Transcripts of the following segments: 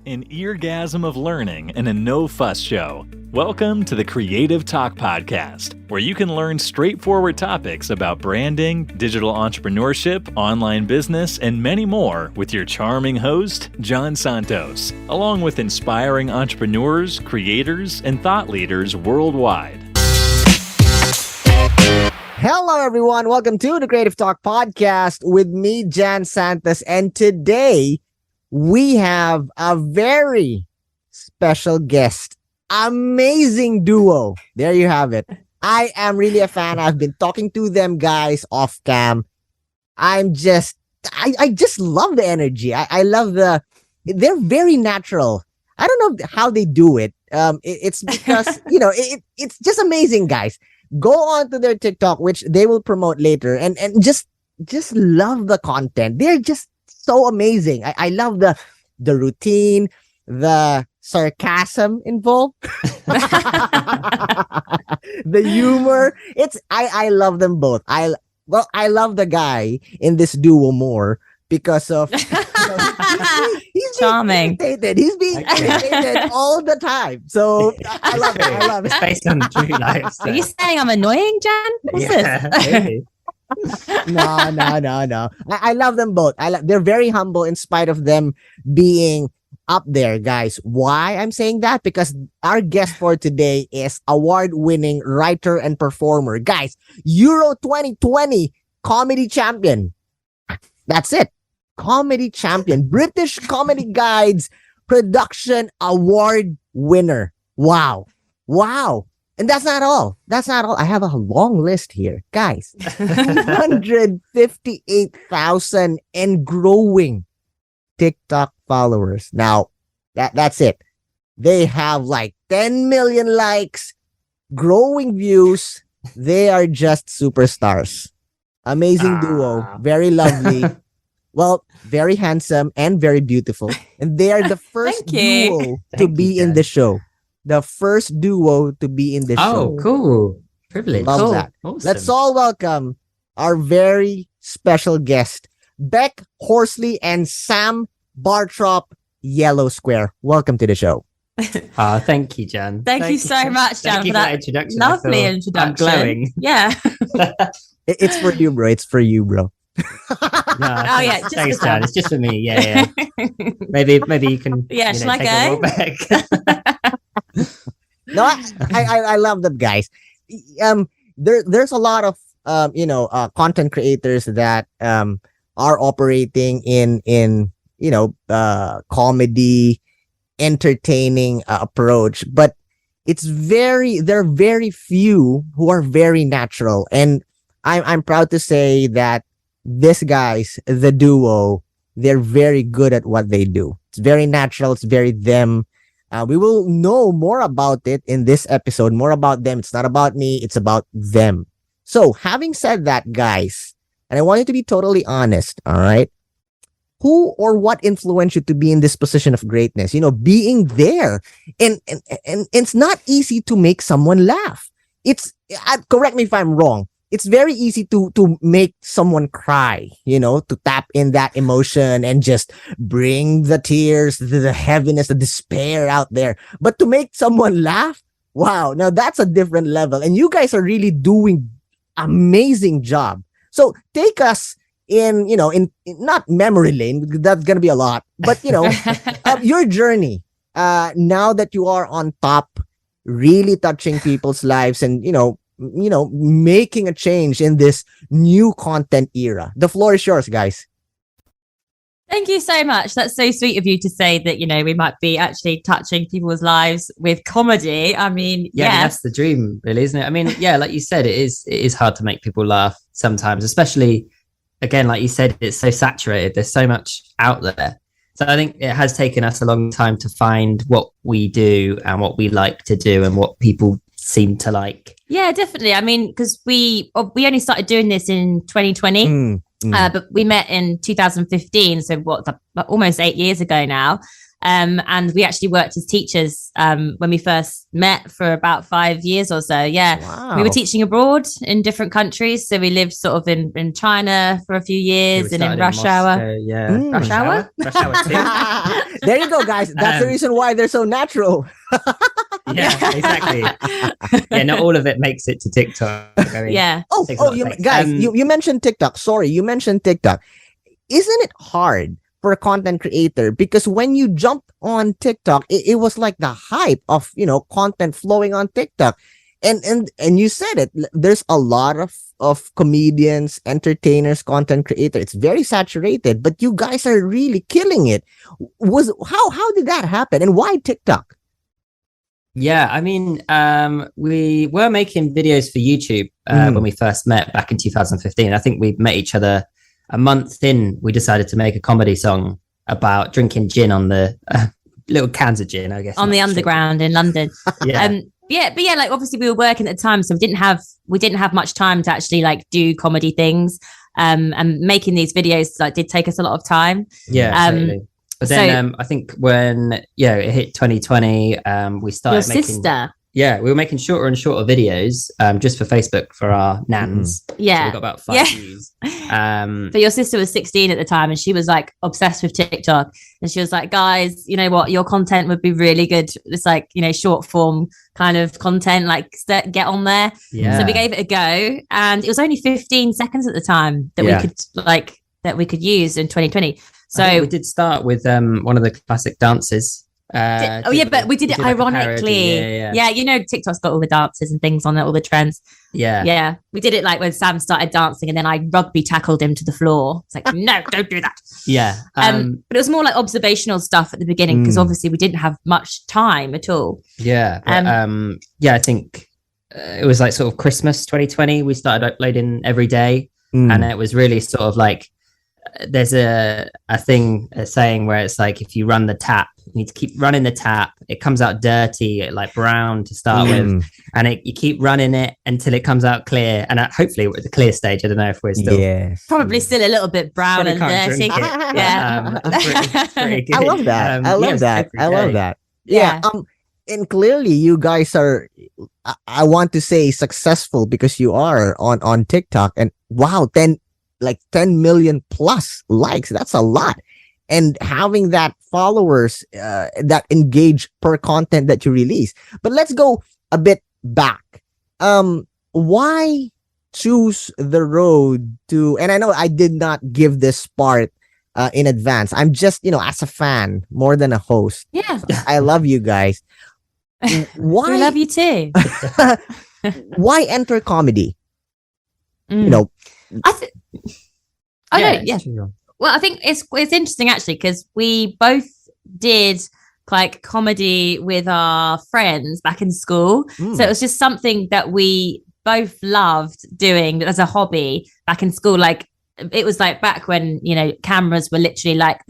An eargasm of learning and a no-fuss show. Welcome to the Creative Talk podcast, where you can learn straightforward topics about branding, digital entrepreneurship, online business, and many more with your charming host, John Santos, along with inspiring entrepreneurs, creators, and thought leaders worldwide. Hello, everyone. Welcome to the Creative Talk podcast with me, Jan Santos. And today, we have a very special guest. Amazing duo. There you have it. I am really a fan. I've been talking to them guys off cam. I just love the energy. I love they're very natural. I don't know how they do it. It's because, it's just amazing, guys. Go on to their TikTok, which they will promote later, and just love the content. They're just so amazing. I love the routine, the sarcasm involved, the humor. I love them both. I love the guy in this duo more because of he's charming. He's being irritated all the time. So I love it. I love it. It's based on true life. So. Are you saying I'm annoying, Jan? What's this? No. I love them both. They're very humble in spite of them being up there, guys. Why I'm saying that? Because our guest for today is award-winning writer and performer. Guys, Euro 2020 comedy champion. That's it. Comedy champion. British Comedy Guide's production award winner. Wow. And that's not all. I have a long list here. Guys, 258,000 and growing TikTok followers. Now, that's it. They have like 10 million likes, growing views. They are just superstars. Amazing duo. Very lovely. Well, very handsome and very beautiful. And they are the first duo to be in the show. The first duo to be in the show. Oh, cool. Privilege. Love that. Awesome. Let's all welcome our very special guest, Beck Horsley and Sam Bartrop, Yellow Square. Welcome to the show. Thank you, Jan. Thank you so much, Jan, Thank you for that introduction. lovely introduction. I'm glowing. Yeah. It's for you, bro. It's for you, bro. Yeah. Thanks, Jan. It's just for me. Yeah. Maybe you can. Yeah, shall I take go? a roll back. No, I love them, guys. There's a lot of content creators that are operating in comedy, entertaining approach, but there are very few who are very natural, and I'm proud to say that these guys, the duo, they're very good at what they do. It's very natural. It's very them. We will know more about it in this episode, more about them. It's not about me. It's about them. So having said that, guys, and I want you to be totally honest. All right. Who or what influenced you to be in this position of greatness? Being there, and it's not easy to make someone laugh. Correct me if I'm wrong. It's very easy to make someone cry, to tap in that emotion and just bring the tears, the heaviness, the despair out there. But to make someone laugh, wow, now that's a different level. And you guys are really doing amazing job. So take us in not memory lane, that's going to be a lot, but your journey, now that you are on top, really touching people's lives and, making a change in this new content era. The floor is yours, guys. Thank you so much. That's so sweet of you to say that, we might be actually touching people's lives with comedy. I mean, I mean, that's the dream, really, isn't it? I mean, like you said, it is hard to make people laugh sometimes, especially, again, like you said, it's so saturated. There's so much out there. So I think it has taken us a long time to find what we do and what we like to do and what people seem to like. Yeah, definitely. I mean, because we only started doing this in 2020, but we met in 2015, so almost 8 years ago now. And we actually worked as teachers when we first met for about 5 years or so. Yeah. Wow. We were teaching abroad in different countries. So we lived sort of in China for a few years and in rush hour. Yeah. Rush hour? Rush hour too. There you go, guys. That's the reason why they're so natural. Yeah, exactly. Yeah, not all of it makes it to TikTok. I mean, Yeah. You mentioned TikTok. Sorry, you mentioned TikTok. Isn't it hard for a content creator? Because when you jump on TikTok, it was like the hype of, content flowing on TikTok. And you said it, there's a lot of comedians, entertainers, content creators. It's very saturated, but you guys are really killing it. How did that happen, and why TikTok? Yeah, I mean, we were making videos for YouTube when we first met back in 2015. I think we met each other a month in. We decided to make a comedy song about drinking gin on the little cans of gin, I guess. On the underground in London. Yeah. But like obviously we were working at the time, so we didn't have much time to actually like do comedy things. And making these videos like did take us a lot of time. Yeah, totally. But then I think when it hit 2020, we started your sister. Yeah, we were making shorter and shorter videos just for Facebook for our nans. Yeah. So we got about 5 views. But your sister was 16 at the time and she was like obsessed with TikTok. And she was like, guys, you know what? Your content would be really good. It's like, short form kind of content, like get on there. Yeah. So we gave it a go. And it was only 15 seconds at the time that we could use in 2020. So we did start with one of the classic dances. But we did it ironically. TikTok's got all the dances and things on it, all the trends. Yeah, we did it like when Sam started dancing and then I rugby tackled him to the floor. It's like, no, don't do that. But it was more like observational stuff at the beginning because obviously we didn't have much time at all. I think it was like sort of Christmas 2020 we started uploading every day, and it was really sort of like there's a saying where it's like if you run the tap, you need to keep running the tap, it comes out dirty, like brown to start with, and you keep running it until it comes out clear, and hopefully we're at the clear stage. I don't know if we're still probably still a little bit brown and dirty. Pretty good. I love that. I love that. And clearly you guys are, I want to say successful because you are on TikTok, and wow, 10 million plus likes. That's a lot. And having that followers that engage per content that you release. But let's go a bit back. Why choose the road to, and I know I did not give this part in advance. I'm just, as a fan more than a host. Yeah. I love you guys. Why? We love you too. Why enter comedy? Well, I think it's interesting actually because we both did like comedy with our friends back in school. So it was just something that we both loved doing as a hobby back in school. Like it was like back when cameras were literally like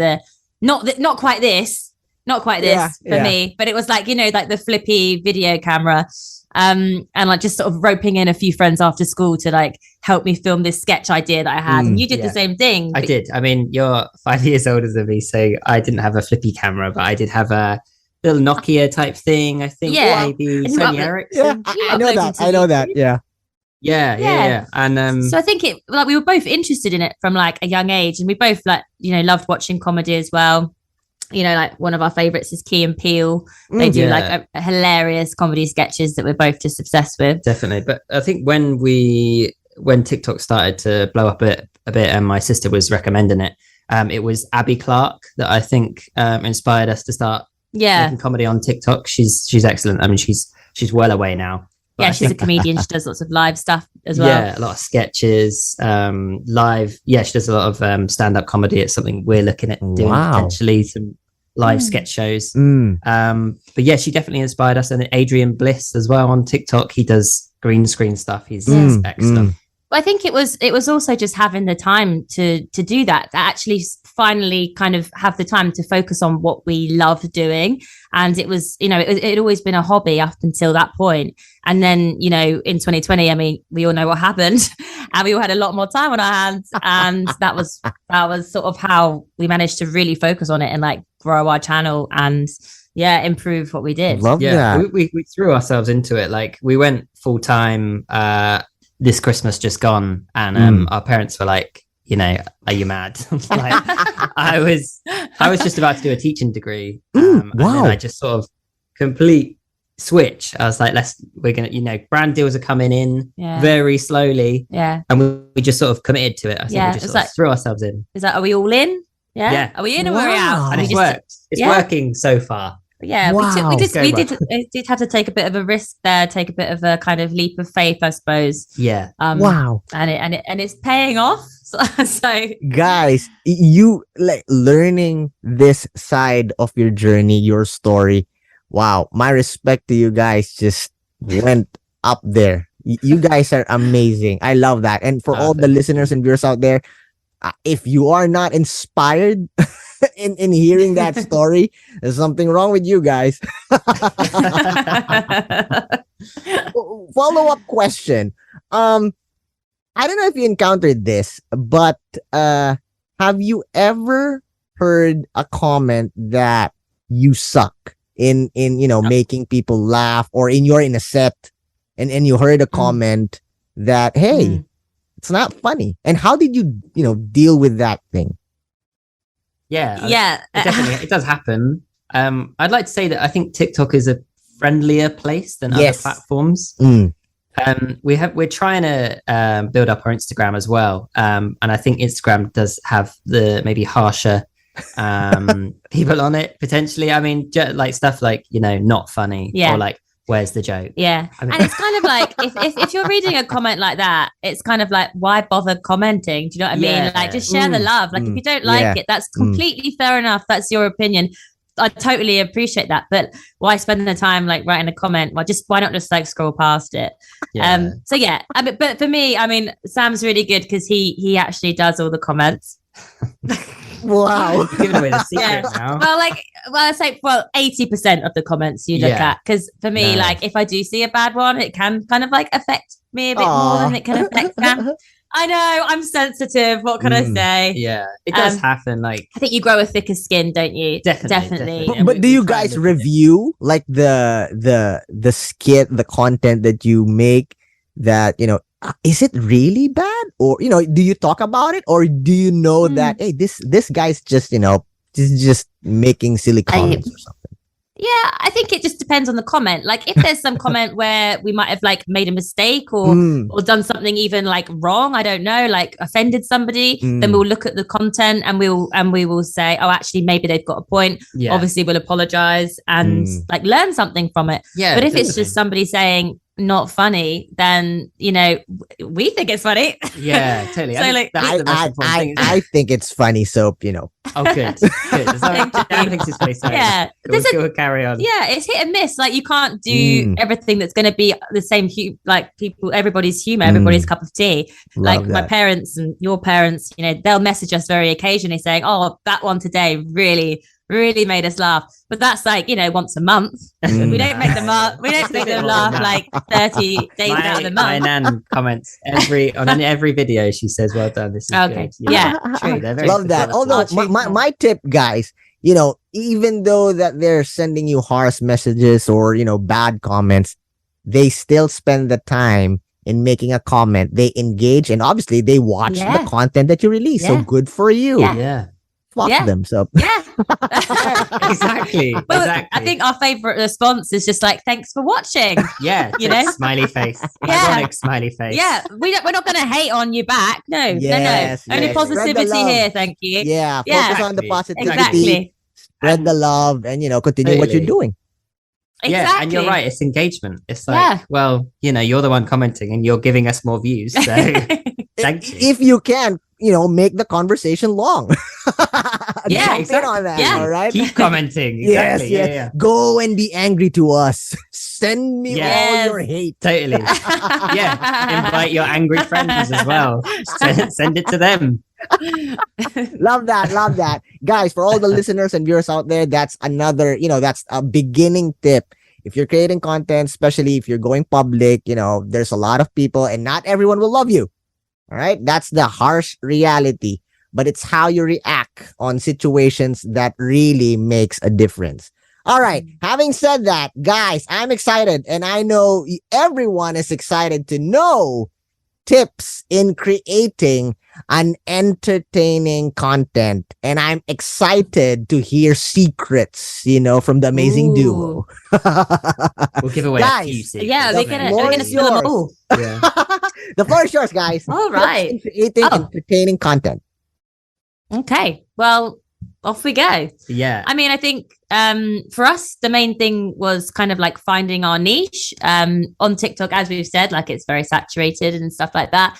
not quite this for me, but it was like like the flippy video camera. And like just sort of roping in a few friends after school to like help me film this sketch idea that I had. And you did the same thing. I did. I mean, you're 5 years older than me, so I didn't have a flippy camera, but I did have a little Nokia type thing. I think maybe Sony Ericsson. I know that. Yeah. And so I think we were both interested in it from like a young age, and we both like loved watching comedy as well. Like one of our favorites is Key and Peele. They do like a hilarious comedy sketches that we're both just obsessed with. Definitely. But I think when TikTok started to blow up a bit and my sister was recommending it, it was Abby Clark that I think inspired us to start making comedy on TikTok. She's excellent. I mean, she's well away now. She's a comedian. She does lots of live stuff as well. Yeah, a lot of sketches, live. Yeah, she does a lot of stand-up comedy. It's something we're looking at doing potentially, some live sketch shows. But yeah, she definitely inspired us. And then Adrian Bliss as well on TikTok. He does green screen stuff. He's excellent. I think it was also just having the time to do that, to actually finally kind of have the time to focus on what we love doing. And it was, you know, it had always been a hobby up until that point. And then, you know, in 2020, I mean, we all know what happened and we all had a lot more time on our hands. And that was sort of how we managed to really focus on it and like grow our channel and improve what we did. Love that. We threw ourselves into it. Like we went full time this Christmas just gone, and our parents were like, you know, are you mad? Like, I was just about to do a teaching degree, and then I just sort of complete switch. I was like, we're gonna, you know, brand deals are coming in very slowly, and we just sort of committed to it. I think we just sort of threw ourselves in. Is that, are we all in? Yeah. Are we in or are we out? And it's worked. It's working so far. Yeah, we did have to take a bit of a risk there, take a bit of a kind of leap of faith, I suppose. Yeah. And it's paying off. So guys, you like learning this side of your journey, your story. Wow, my respect to you guys just went up there. You guys are amazing. I love that. And for all the listeners and viewers out there, if you are not inspired in hearing that story, there's something wrong with you guys. Follow-up question. I don't know if you encountered this, but have you ever heard a comment that you suck in you know, making people laugh, or you're in a set and you heard a comment that, hey, it's not funny? And how did you deal with that thing? Yeah. It does happen. I'd like to say that I think TikTok is a friendlier place than other platforms. We're trying to build up our Instagram as well. And I think Instagram does have the maybe harsher people on it potentially. I mean, like stuff like, you know, not funny, or like, where's the joke? Yeah. I mean, and it's kind of like, if you're reading a comment like that, it's kind of like, why bother commenting? Do you know what I mean? Like, just share the love. Like, if you don't like it, that's completely fair enough. That's your opinion. I totally appreciate that. But why spend the time like writing a comment? Why not just like scroll past it? So yeah, I mean, but for me, I mean, Sam's really good because he actually does all the comments. Wow. Giving away the secret now. I'd say 80% of the comments you look at, because for me, like if I do see a bad one, it can kind of like affect me a bit more than it can affect Sam. I know, I'm sensitive. What can I say? Yeah, it does happen. Like, I think you grow a thicker skin, don't you? Definitely. But do you guys review like the skit, the content that you make? That, you know, is it really bad, or you know, do you talk about it, or do you know that hey, this guy's just, you know, just making silly comments or something? Yeah, I think it just depends on the comment. Like if there's some comment where we might have like made a mistake or done something even like wrong, I don't know, like offended somebody, then we'll look at the content and we will say, oh, actually maybe they've got a point. Yeah. Obviously we'll apologize and like learn something from it. Yeah. But if it's just somebody saying not funny, then you know we think it's funny. Yeah, totally. So like, I think it's funny. So you know. Oh, good. Dan thinks it's funny. So we'll carry on. Yeah, it's hit and miss. Like you can't do everything that's going to be the same. Like people, everybody's humor, everybody's cup of tea. Like my parents and your parents, you know, they'll message us very occasionally saying, "Oh, that one today really made us laugh," but that's like, you know, once a month. We don't make them laugh. We don't make them laugh like 30 days out of the month. My nan comments on every video. She says, "Well done. This is good." Yeah, true. Love that. Although my tip, guys, you know, even though that they're sending you harsh messages or, you know, bad comments, they still spend the time in making a comment. They engage, and obviously they watch the content that you release. So good for you. Yeah. Fuck them. So exactly. I think our favorite response is just like, "Thanks for watching." Yeah, you know, smiley face, ironic smiley face. Yeah, we're not going to hate on you back. No, no. Only positivity here. Thank you. Yeah, focus on the positivity. Exactly. Spread the love, and you know, continue what you're doing. Exactly. Yeah, and you're right. It's engagement. It's like, well, you know, you're the one commenting, and you're giving us more views. So thank you. If you can, you know, make the conversation long. Yeah, Jump in exactly. on that, Yeah. all right? Keep commenting. Yes, Exactly. yes. Yeah. Go and be angry to us. Send me all Yes. your hate. Totally. Yeah. Invite your angry friends as well. Send it to them. Love that. Love that. Guys, for all the listeners and viewers out there, that's another, that's a beginning tip. If you're creating content, especially if you're going public, there's a lot of people and not everyone will love you. All right. That's the harsh reality, but it's how you react on situations that really makes a difference. All right. Having said that, guys, I'm excited and I know everyone is excited to know tips in creating an entertaining content. And I'm excited to hear secrets, from the amazing duo. We'll give away Guys, a few secrets. Yeah, The we're floor gonna is spill them yours. all. Yeah. The floor is yours, guys. All Tips right. in creating entertaining content. Okay. Well, off we go. Yeah. I mean, I think for us, the main thing was kind of like finding our niche on TikTok, as we've said, like it's very saturated and stuff like that.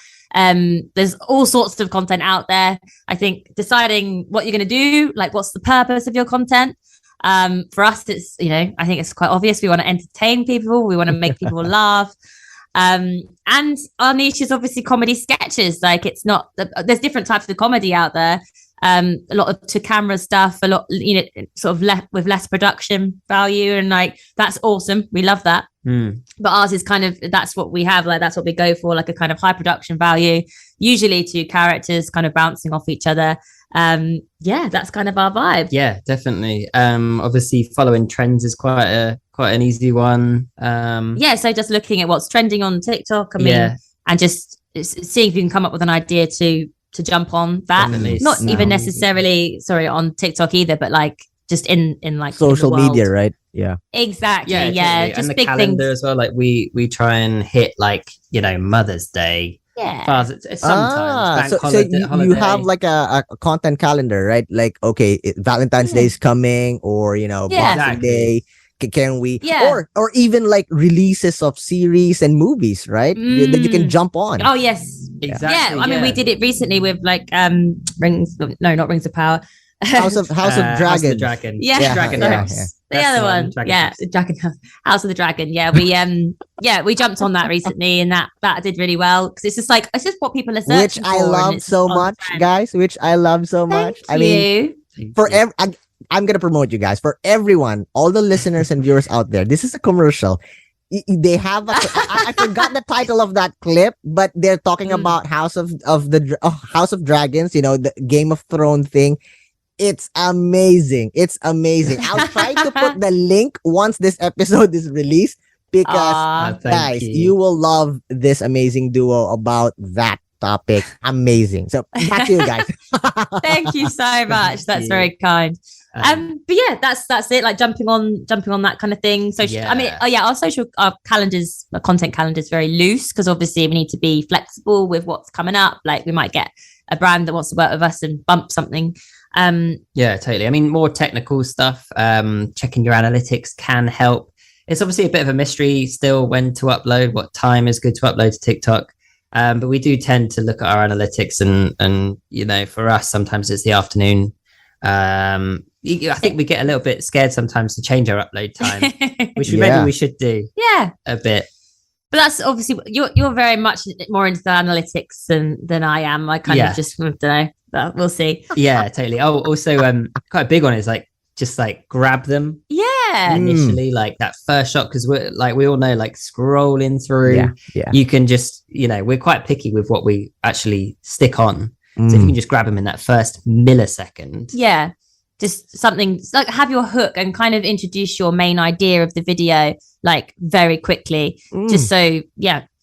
There's all sorts of content out there. I think deciding what you're going to do, like what's the purpose of your content. For us, it's, I think it's quite obvious. We want to entertain people. We want to make people laugh. And our niche is obviously comedy sketches. Like it's not, there's different types of comedy out there. A lot of to camera stuff, a lot, sort of with less production value. And like, that's awesome. We love that. But ours is kind of, that's what we have. Like, that's what we go for, like a kind of high production value, usually two characters kind of bouncing off each other. That's kind of our vibe. Yeah, definitely. Obviously following trends is quite an easy one. So just looking at what's trending on TikTok, and just seeing if you can come up with an idea to jump on that. Definitely. Not even necessarily, on TikTok either, but like just in like social in the media, world. right? Yeah. Exactly. Yeah, Yeah. totally. Just and the big calendar things. as well. Like we try and hit like, Mother's Day. Yeah. Sometimes so you have like a content calendar, right? Like, okay, Valentine's Day is coming, or Boxing Exactly. Day. Can we? Yeah. Or even like releases of series and movies, right? That you can jump on. Oh yes. Exactly. Yeah. I mean, we did it recently with like Rings. No, not Rings of Power. House of Dragon. House of the Dragon. Yeah. Dragon Yeah, House. yeah. The That's other one, Dragon yeah, House. Dragon House of the Dragon. Yeah, we jumped on that recently, and that did really well because it's just what people are searching Which for. I and love it's so on much, trend. guys. Which I love so much. Thank you. For I'm gonna promote you guys. For everyone, all the listeners and viewers out there, this is a commercial. They have I forgot the title of that clip, but they're talking about House of Dragons. The Game of Thrones thing. It's amazing. It's amazing. I'll try to put the link once this episode is released because guys, you will love this amazing duo about that topic. Amazing. So back to you guys. Thank you so much. That's very kind. But yeah, that's it. Like jumping on that kind of thing. So I mean, our content calendar is very loose because obviously we need to be flexible with what's coming up. Like we might get a brand that wants to work with us and bump something. Yeah, totally. I mean, more technical stuff, checking your analytics can help. It's obviously a bit of a mystery still when to upload, what time is good to upload to TikTok. But we do tend to look at our analytics and for us, sometimes it's the afternoon. I think we get a little bit scared sometimes to change our upload time, which maybe we should do a bit. But that's obviously, you're very much more into the analytics than I am. I kind of just, I don't know. But we'll see. Yeah, totally. Oh, also, quite a big one is like just like grab them. Yeah. Initially, like that first shot, because we all know, like scrolling through, you can just we're quite picky with what we actually stick on. So if you can just grab them in that first millisecond. Yeah. Just something like have your hook and kind of introduce your main idea of the video like very quickly, just so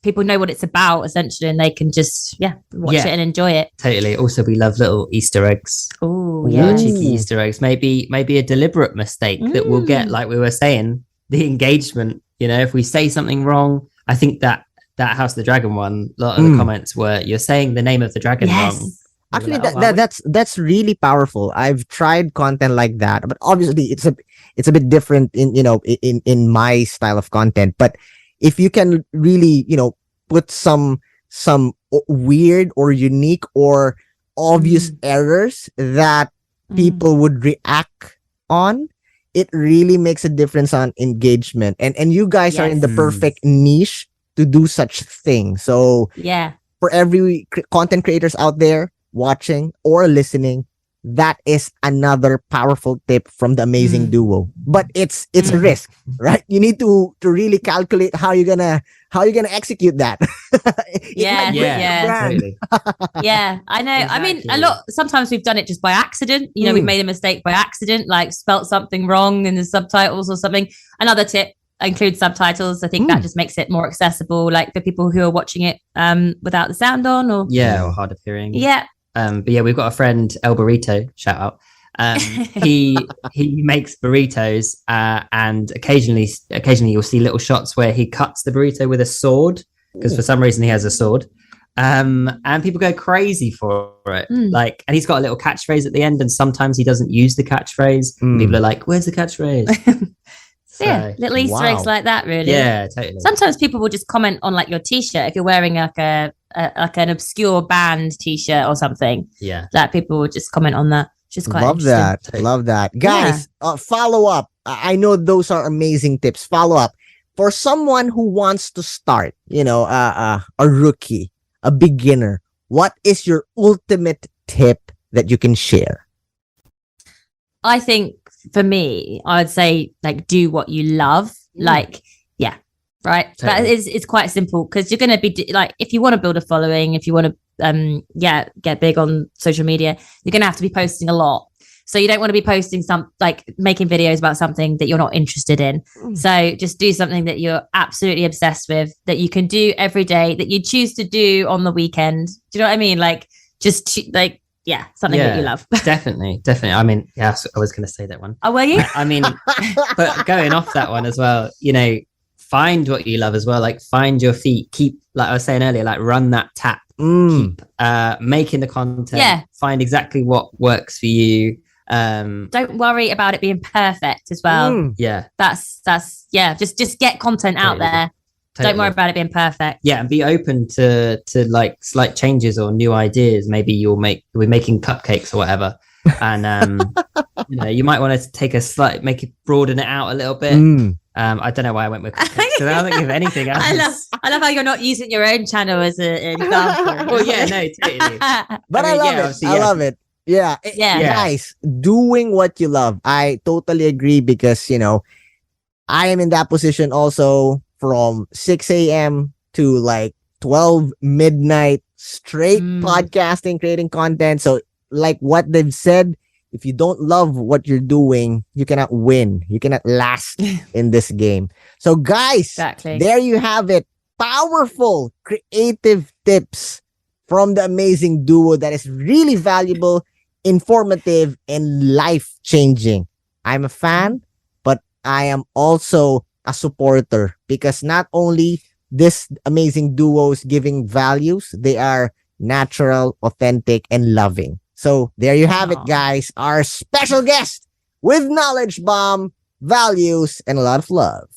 people know what it's about essentially, and they can just watch it and enjoy it. Totally. Also, we love little Easter eggs. Oh, little cheeky Easter eggs. Maybe a deliberate mistake that we'll get, like we were saying, the engagement. If we say something wrong, I think that House of the Dragon one, a lot of the comments were, "You're saying the name of the dragon wrong." Actually, that's really powerful. I've tried content like that, but obviously it's a bit different in my style of content. But if you can really put some weird or unique or obvious errors that people would react on, it really makes a difference on engagement. And you guys are in the perfect niche to do such thing. So yeah, for every content creators out there watching or listening, that is another powerful tip from the amazing duo. But it's a risk, right? You need to really calculate how you're gonna execute that. Totally. Yeah, I know. Exactly. I mean, sometimes we've done it just by accident. You know, we've made a mistake by accident, like spelt something wrong in the subtitles or something. Another tip: include subtitles. I think that just makes it more accessible, like for people who are watching it without the sound on, or or hard of hearing. Yeah. But yeah, we've got a friend, El Burrito, shout out. He makes burritos, and occasionally you'll see little shots where he cuts the burrito with a sword, because for some reason he has a sword. And people go crazy for it. Like, and he's got a little catchphrase at the end, and sometimes he doesn't use the catchphrase. People are like, "Where's the catchphrase?" Yeah, little Easter eggs like that, really. Yeah, totally. Sometimes people will just comment on like your t-shirt if you're wearing like an obscure band t-shirt or something. Yeah, that people will just comment on that. Which is quite love that, guys. Follow up. I know those are amazing tips. Follow up for someone who wants to start. You know, a rookie, a beginner. What is your ultimate tip that you can share? I think for me, I would say like do what you love. Like, yeah, right. Totally. That it's quite simple, because you're going to be like, if you want to build a following, if you want to get big on social media, you're going to have to be posting a lot. So you don't want to be posting making videos about something that you're not interested in. So just do something that you're absolutely obsessed with, that you can do every day, that you choose to do on the weekend. Do you know what I mean? Like, just something that you love. Definitely. I mean, I was going to say that one. Oh, were you? I mean, but going off that one as well, you know, find what you love as well. Like, find your feet. Keep, like I was saying earlier, like run that tap. Keep making the content. Yeah. Find exactly what works for you. Don't worry about it being perfect as well. Yeah. That's just get content out there. Totally. Don't worry about it being perfect. Yeah, and be open to like slight changes or new ideas. Maybe we're making cupcakes or whatever, and you know, you might want to take broaden it out a little bit. I don't know why I went with cupcakes. So I don't think of anything else. I love how you're not using your own channel as an example. Well, yeah, no, totally. But I love it. Yeah, guys, doing what you love. I totally agree, because you know, I am in that position also. From 6 a.m. to like 12 midnight, straight podcasting, creating content. So like what they've said, if you don't love what you're doing, you cannot win. You cannot last in this game. So guys, there you have it. Powerful, creative tips from the amazing duo that is really valuable, informative, and life-changing. I'm a fan, but I am also a supporter, because not only this amazing duos giving values, they are natural, authentic, and loving. So there you have it, guys. Our special guest with knowledge bomb, values, and a lot of love.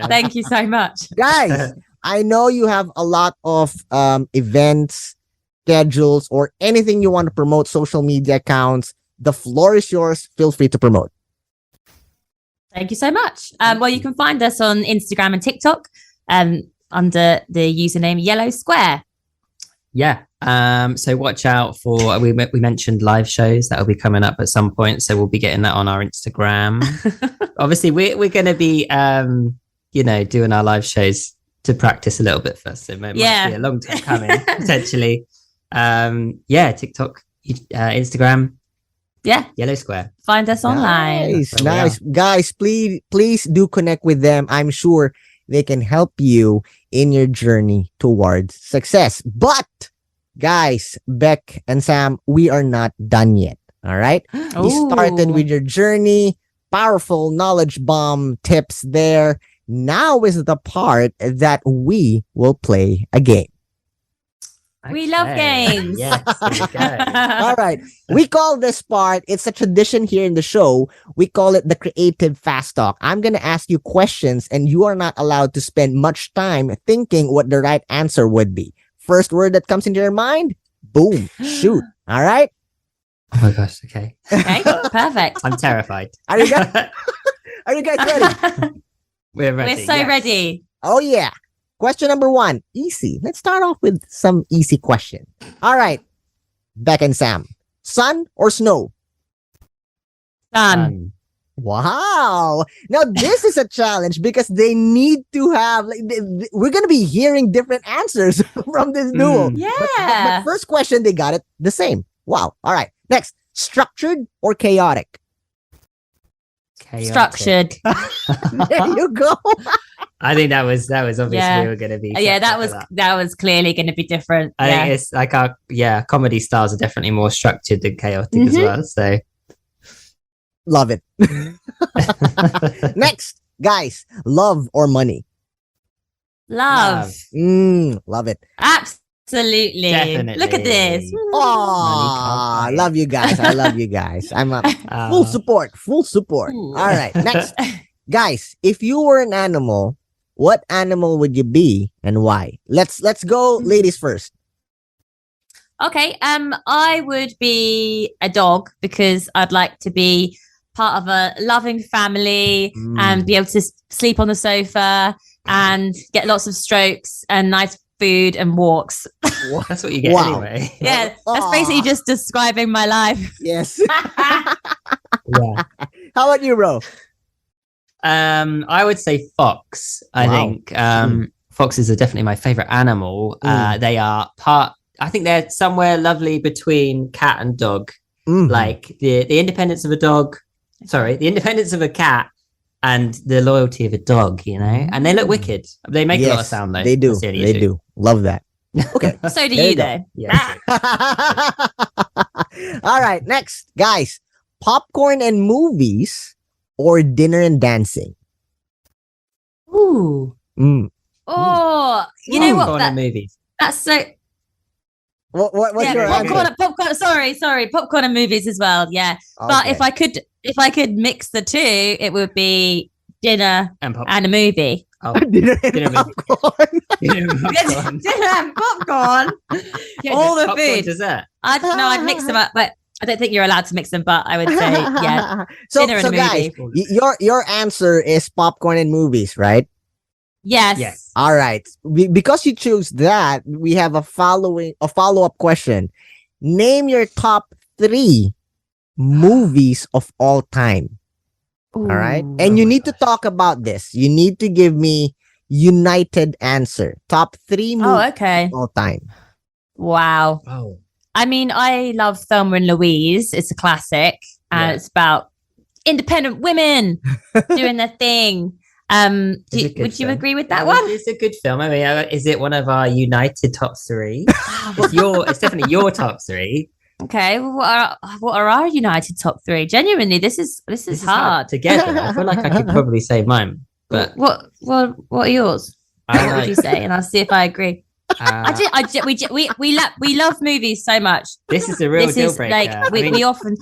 Thank you so much, guys. I know you have a lot of events, schedules, or anything you want to promote, social media accounts. The floor is yours. Feel free to promote. Thank you so much. Well, you can find us on Instagram and TikTok under the username Yellow Square. Yeah. So watch out for, we mentioned live shows that will be coming up at some point. So we'll be getting that on our Instagram. Obviously, we're going to be, doing our live shows to practice a little bit first. So it might be a long time coming, potentially. TikTok, Instagram. Yeah. Yellow Square. Find us online. Nice. Guys, please do connect with them. I'm sure they can help you in your journey towards success. But guys, Beck and Sam, we are not done yet. All right. You started with your journey, powerful knowledge bomb tips there. Now is the part that we will play a game. We love games. Yes, there we go. All right. We call this part, it's a tradition here in the show. We call it the Creative Fast Talk. I'm going to ask you questions, and you are not allowed to spend much time thinking what the right answer would be. First word that comes into your mind, boom, shoot. All right. Oh my gosh. Okay. Okay, perfect. I'm terrified. Are you guys, are you guys ready? We're ready. We're so yes. ready. Oh, yeah. Question number 1. Easy. Let's start off with some easy question. All right. Beck and Sam. Sun or snow? Done. Wow. Now, this is a challenge because they need to have, we're going to be hearing different answers from this duo. Mm. Yeah. But first question, they got it the same. Wow. All right. Next, structured or chaotic? Chaotic. Structured. There you go. I think that was obviously Yeah. we were going to be. Yeah, separate for that was clearly going to be different. I think it's like our comedy styles are definitely more structured than chaotic as well. So Love it. Next, guys, love or money? Love. Love it. Absolutely. Definitely. Look at this. Oh, I love you guys. I love you guys. I'm full support. Full support. Ooh. All right. Next, guys, if you were an animal, what animal would you be and why? Let's go, ladies first. Okay. I would be a dog because I'd like to be part of a loving family and be able to sleep on the sofa and get lots of strokes and nice food and walks. That's what you get anyway. Yeah, that's basically just describing my life. Yes. Yeah. How about you, bro? I would say fox. I think foxes are definitely my favorite animal. They are I think they're somewhere lovely between cat and dog. Like the independence of a dog. Sorry, the independence of a cat and the loyalty of a dog, you know? And they look wicked. They make a lot of sound, though. They do. That's the only They issue. do. Love that. Okay. So do There you, you go. though. Yeah. All right. Next, guys, popcorn and movies or dinner and dancing? Ooh. Oh, you know what? Popcorn and movies. That's so. What's your answer? Popcorn. Sorry, popcorn and movies as well. Yeah, but if I could mix the two, it would be dinner and a movie. Oh, dinner and popcorn. Dinner and popcorn. All the food. Dessert. I'd mix them up, but I don't think you're allowed to mix them. But I would say, yeah, dinner and a guys, movie. your answer is popcorn and movies, right? Yes. All right. Because you choose that, we have a follow-up question. Name your top 3 movies of all time. Ooh. All right. And you need to talk about this. You need to give me united answer. Top 3 movies okay. of all time. Wow. Oh. I mean, I love Thelma and Louise. It's a classic, and it's about independent women doing their thing. Would you agree with that one? It's a good film. I mean, is it one of our united top 3? It's definitely your top 3. Okay, well, what are our united top 3? Genuinely, this is hard. Together. I feel like I could probably say mine, but what are yours? What would you say? And I'll see if I agree. We love movies so much. This is a real deal breaker. Like we often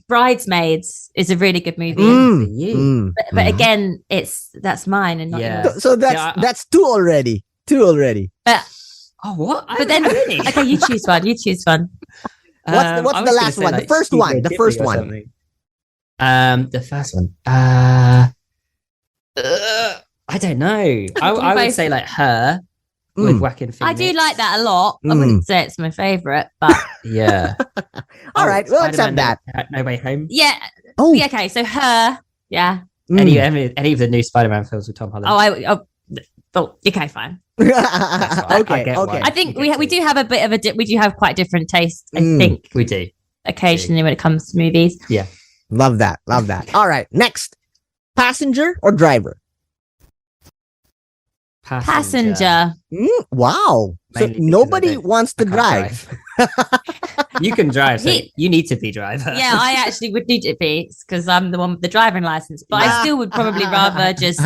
Bridesmaids is a really good movie. But again, that's mine and not yours. So that's 2 already. 2 already. But what? But then really? Okay, you choose one. What's What's the last one? The first one. The first one. The first one. I don't know. I would say like Her with Joaquin Phoenix. I do like that a lot. I wouldn't say it's my favorite, but yeah. All right, we'll accept that. No Way Home. Yeah. Oh, yeah. Okay, so Her. Yeah. Any of the new Spider-Man films with Tom Holland. Okay, fine. Okay. I think we do have a bit of we do have quite different tastes. I think we do occasionally when it comes to movies. Yeah, love that. All right, next, passenger or driver? Passenger. Wow. So nobody wants to drive. You can drive. So you need to be driver. Yeah, I actually would need to be because I'm the one with the driving license. But I still would probably rather just.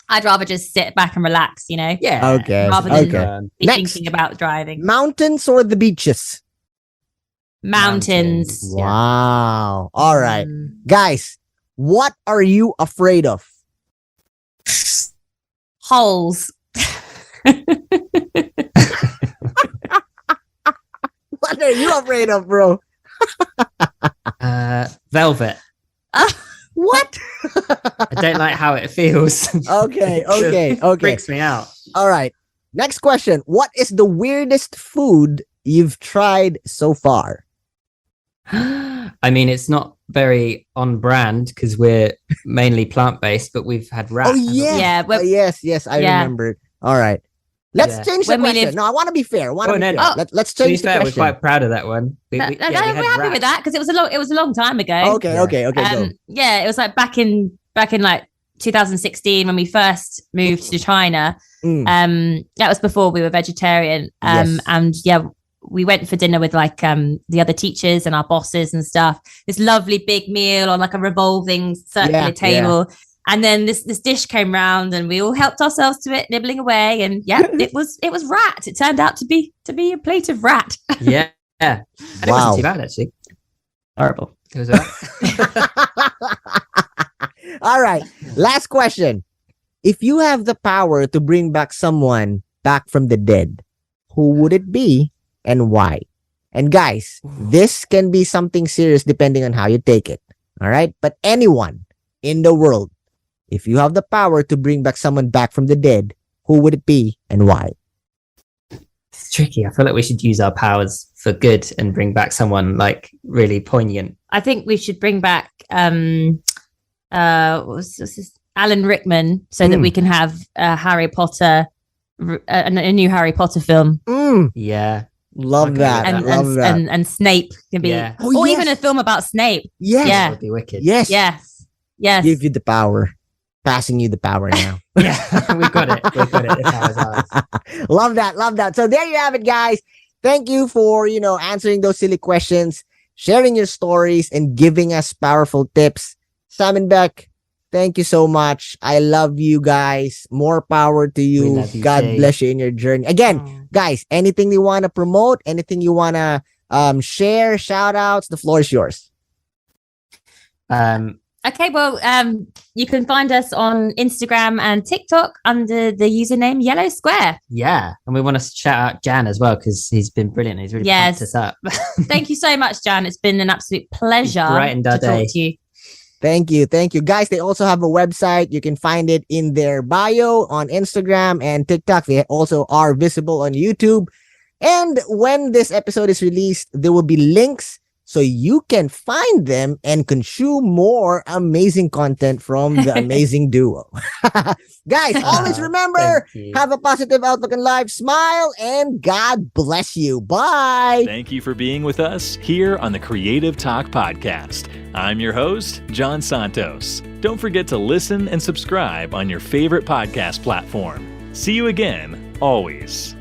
I'd rather just sit back and relax, you know? Yeah. Okay. Rather than be thinking about driving. Mountains or the beaches? Mountains. Wow. All right. Guys, what are you afraid of? Holes. What are you afraid of, bro? Velvet. What? I don't like how it feels. Okay. Freaks me out. All right. Next question. What is the weirdest food you've tried so far? I mean, it's not very on brand because we're mainly plant-based, but we've had rat. Oh, yeah. Yeah, Yes. I remembered. All right. Let's change the When we question. lived- No, I want to be fair. Let's To be change the fair, we're question. quite proud of that one. we're happy with that because it was a long time ago. Okay. Go. Yeah, it was like back in like 2016 when we first moved to China. That was before we were vegetarian. Yes. And yeah, we went for dinner with like the other teachers and our bosses and stuff. This lovely big meal on like a revolving circular table. And then this dish came round and we all helped ourselves to it, nibbling away. And it was rat. It turned out to be a plate of rat. Yeah. And it wasn't too bad, actually. Horrible. It was all right. All right. Last question. If you have the power to bring back someone back from the dead, who would it be and why? And guys, this can be something serious depending on how you take it. All right. But anyone in the world, if you have the power to bring back someone back from the dead, who would it be and why? It's tricky. I feel like we should use our powers for good and bring back someone like really poignant. I think we should bring back what's this? Alan Rickman so that we can have Harry Potter, a new Harry Potter film. Yeah. Love that. And Snape can be, even a film about Snape. Yes. Yeah. That would be wicked. Yes. Give you the power. Passing you the power now. Yeah, we got it. The power's ours. Love that. So there you have it, guys. Thank you for, answering those silly questions, sharing your stories, and giving us powerful tips. Sam and Beck, thank you so much. I love you guys. More power to you. God bless you in your journey. Again, guys, anything you want to promote, anything you want to share, shout outs, the floor is yours. Okay, well, you can find us on Instagram and TikTok under the username Yellow Square. Yeah, and we want to shout out Jan as well because he's been brilliant. He's really pumped us up. Thank you so much, Jan. It's been an absolute pleasure to talk to you. Thank you. Guys, they also have a website. You can find it in their bio on Instagram and TikTok. They also are visible on YouTube. And when this episode is released, there will be links so you can find them and consume more amazing content from the amazing duo. Guys, always remember, have a positive outlook in life, smile, and God bless you. Bye. Thank you for being with us here on the Creative Talk podcast. I'm your host, John Santos. Don't forget to listen and subscribe on your favorite podcast platform. See you again, always.